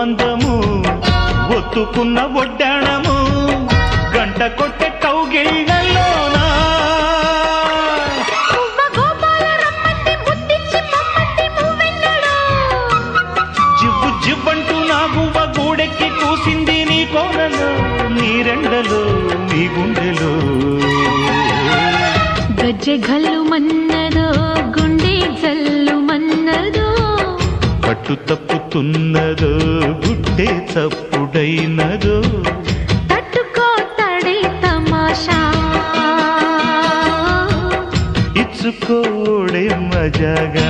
మందము ఒత్తుకున్న ఒడ్డాణము గంట కొట్టే కౌగిళ్ళలోనా జివ్వు జివ్వంటూ నా గువ్వ గూడెక్కి కూసింది నీ కోరలో నీ రెండలో నీ గుండెలో గజ్జె గల్లు మన్నదో గుండె జల్లు మన్నదో పట్టు తప్పుతున్నదో గుడ్డే తప్పుడైనదో తట్టుకో తడే తమాషా ఇచ్చుకోడే మజాగా